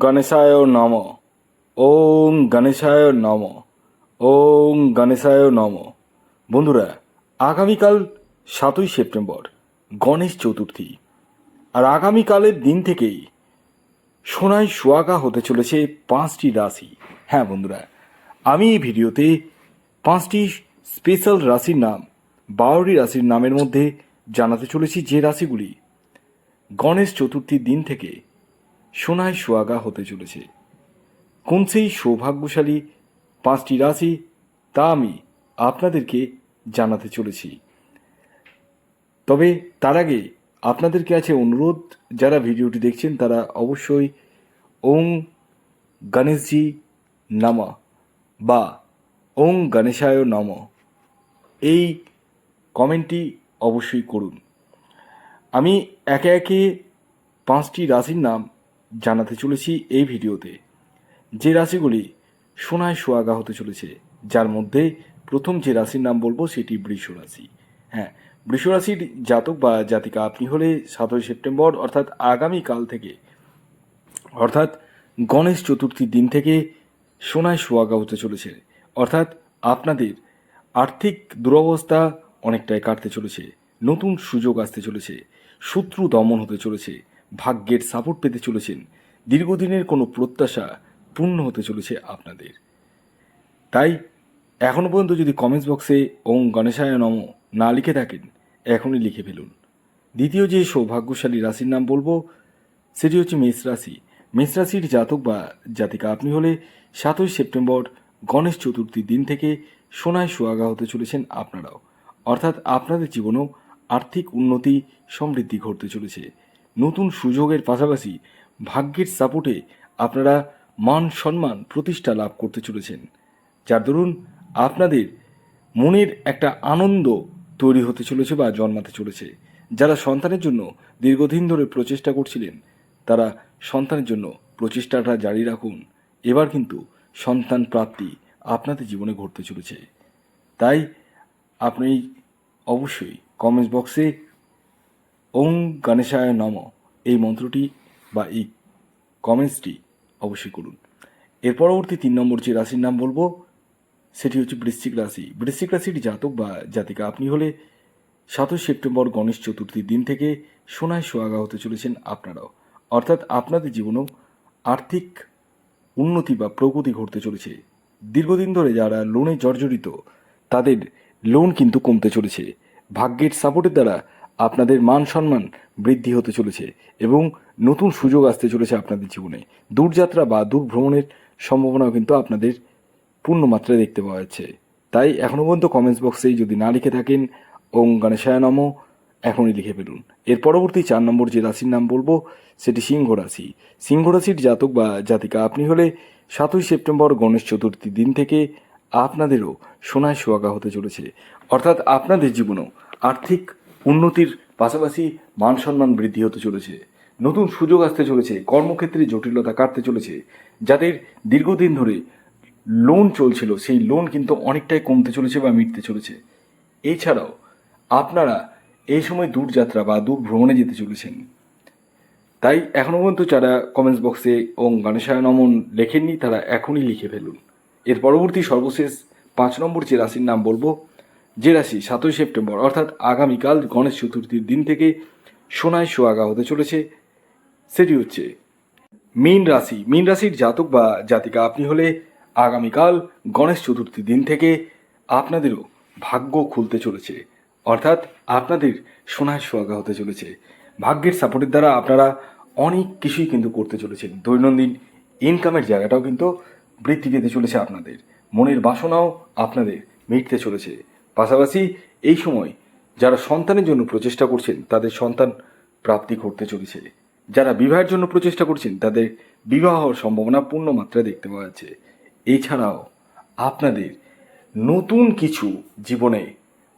গণেশায় নম। ওম গণেশায় নম। ওম গণেশায় নম। বন্ধুরা, আগামীকাল 7ই সেপ্টেম্বর গণেশ চতুর্থী। আর আগামীকালের দিন থেকেই সোনায় সোহাগা হতে চলেছে 5টি রাশি। হ্যাঁ বন্ধুরা, আমি এই ভিডিওতে 5টি স্পেশাল রাশির নাম, 12টি রাশির নামের মধ্যে জানাতে চলেছি যে রাশিগুলি গণেশ চতুর্থীর দিন থেকে সোনায় সোহাগা হতে চলেছে। কোন সেই সৌভাগ্যশালী 5টি রাশি তা আমি আপনাদেরকে জানাতে চলেছি। তবে তার আগে আপনাদেরকে আছে অনুরোধ, যারা ভিডিওটি দেখছেন তারা অবশ্যই ওং গণেশজি নমঃ বা ওং গণেশায় নমঃ এই কমেন্টটি অবশ্যই করুন। আমি একে একে 5টি রাশির নাম জানাতে চলেছি এই ভিডিওতে, যে রাশিগুলি সোনায় সোহাগা হতে চলেছে। যার মধ্যে প্রথম যে রাশির নাম বলবো সেটি বৃষ রাশি। হ্যাঁ, বৃষ রাশির জাতক বা জাতিকা আপনি হলে 7ই সেপ্টেম্বর অর্থাৎ আগামীকাল থেকে, অর্থাৎ গণেশ চতুর্থীর দিন থেকে সোনায় সোহাগা হতে চলেছে। অর্থাৎ আপনাদের আর্থিক দুরবস্থা অনেকটাই কাটতে চলেছে, নতুন সুযোগ আসতে চলেছে, শত্রু দমন হতে চলেছে, ভাগ্যের সাপোর্ট পেতে চলেছেন, দীর্ঘদিনের কোনো প্রত্যাশা পূর্ণ হতে চলেছে আপনাদের। তাই এখনও পর্যন্ত যদি কমেন্টস বক্সে ওং গণেশায় নম না লিখে থাকেন, এখনই লিখে ফেলুন। দ্বিতীয় যে সৌভাগ্যশালী রাশির নাম বলবো সেটি হচ্ছে মেষ রাশি। মেষ রাশির জাতক বা জাতিকা আপনি হলে 7ই সেপ্টেম্বর গণেশ চতুর্থীর দিন থেকে সোনায় সোহাগা হতে চলেছেন আপনারাও। অর্থাৎ আপনাদের জীবনেও আর্থিক উন্নতি সমৃদ্ধি ঘটতে চলেছে। নতুন সুযোগের পাশাপাশি ভাগ্যের সাপোর্টে আপনারা মান সম্মান প্রতিষ্ঠা লাভ করতে চলেছেন, যার দরুন আপনাদের মনের একটা আনন্দ তৈরি হতে চলেছে বা জন্মাতে চলেছে। যারা সন্তানের জন্য দীর্ঘদিন ধরে প্রচেষ্টা করছিলেন, তারা সন্তানের জন্য প্রচেষ্টাটা জারি রাখুন। এবার কিন্তু সন্তান প্রাপ্তি আপনাদের জীবনে ঘটতে চলেছে। তাই আপনি অবশ্যই কমেন্টস বক্সে ওং গণেশায় নম এই মন্ত্রটি বা এই কমেন্টসটি অবশ্যই করুন। এর পরবর্তী 3 নম্বর যে রাশির নাম বলবো সেটি হচ্ছে বৃশ্চিক রাশি। বৃশ্চিক রাশির জাতক বা জাতিকা আপনি হলে 7ই সেপ্টেম্বর গণেশ চতুর্থীর দিন থেকে সোনায় সোহাগা হতে চলেছেন আপনারাও। অর্থাৎ আপনাদের জীবনেও আর্থিক উন্নতি বা প্রগতি ঘটতে চলেছে। দীর্ঘদিন ধরে যারা লোনে জর্জরিত, তাদের লোন কিন্তু কমতে চলেছে। ভাগ্যের সাপোর্টের দ্বারা আপনাদের মান সম্মান বৃদ্ধি হতে চলেছে এবং নতুন সুযোগ আসতে চলেছে আপনাদের জীবনে। দূরযাত্রা বা দূর ভ্রমণের সম্ভাবনাও কিন্তু আপনাদের পূর্ণ মাত্রায় দেখতে পাওয়া যাচ্ছে। তাই এখনও পর্যন্ত কমেন্টস বক্সেই যদি না লিখে থাকেন ওং গণেশায় নম, এখনই লিখে ফেলুন। এর পরবর্তী 4 নম্বর যে রাশির নাম বলবো সেটি সিংহ রাশি। সিংহ রাশির জাতক বা জাতিকা আপনি হলে 7ই সেপ্টেম্বর গণেশ চতুর্থীর দিন থেকে আপনাদেরও সোনায় সোহাগা হতে চলেছে। অর্থাৎ আপনাদের জীবনেও আর্থিক উন্নতির পাশাপাশি মান সম্মান বৃদ্ধি হতে চলেছে, নতুন সুযোগ আসতে চলেছে, কর্মক্ষেত্রে জটিলতা কাটতে চলেছে। যাদের দীর্ঘদিন ধরে লোন চলছিল সেই লোন কিন্তু অনেকটাই কমতে চলেছে বা মিটতে চলেছে। এছাড়াও আপনারা এই সময় দূরযাত্রা বা দূর ভ্রমণে যেতে চলেছেন। তাই এখনও পর্যন্ত যারা কমেন্টস বক্সে ওং গণেশায় নমঃ লেখেননি তারা এখনই লিখে ফেলুন। এর পরবর্তী সর্বশেষ 5 নম্বর যে রাশির নাম বলবো, যে রাশি 7ই সেপ্টেম্বর অর্থাৎ আগামীকাল গণেশ চতুর্থীর দিন থেকে সোনায় সোহাগা হতে চলেছে, সেটি হচ্ছে মীন রাশি। মীন রাশির জাতক বা জাতিকা আপনি হলে আগামীকাল গণেশ চতুর্থীর দিন থেকে আপনাদেরও ভাগ্য খুলতে চলেছে। অর্থাৎ আপনাদের সোনায় সোহাগা হতে চলেছে। ভাগ্যের সাপোর্টের দ্বারা আপনারা অনেক কিছুই কিন্তু করতে চলেছেন। দৈনন্দিন ইনকামের জায়গাটাও কিন্তু বৃদ্ধি পেতে চলেছে আপনাদের। মনের বাসনাও আপনাদের মিটতে চলেছে। পাশাপাশি এই সময় যারা সন্তানের জন্য প্রচেষ্টা করছেন তাদের সন্তান প্রাপ্তি ঘটতে চলেছে। যারা বিবাহের জন্য প্রচেষ্টা করছেন তাদের বিবাহ হওয়ার সম্ভাবনা পূর্ণ মাত্রায় দেখতে পাওয়া যাচ্ছে। এছাড়াও আপনাদের নতুন কিছু জীবনে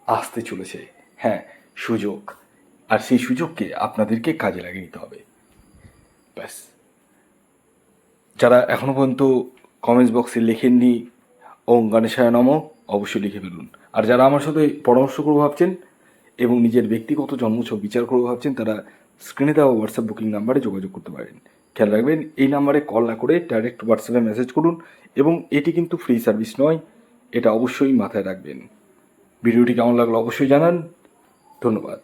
আসতে চলেছে। হ্যাঁ, সুযোগ, আর সেই সুযোগকে আপনাদেরকে কাজে লাগিয়ে নিতে হবে। ব্যাস, যারা এখনও পর্যন্ত কমেন্টস বক্সে লেখেননি ওং গণেশায় নমঃ অবশ্যই লিখে ফেলুন। আর যারা আমার সাথে পরামর্শ করবো ভাবছেন এবং নিজের ব্যক্তিগত জন্মছক বিচার করবো ভাবছেন, তারা স্ক্রিনে দেওয়া হোয়াটসঅ্যাপ বুকিং নাম্বারে যোগাযোগ করতে পারেন। খেয়াল রাখবেন, এই নাম্বারে কল না করে ডাইরেক্ট হোয়াটসঅ্যাপে মেসেজ করুন, এবং এটি কিন্তু ফ্রি সার্ভিস নয়, এটা অবশ্যই মাথায় রাখবেন। ভিডিওটি কেমন লাগলো অবশ্যই জানান। ধন্যবাদ।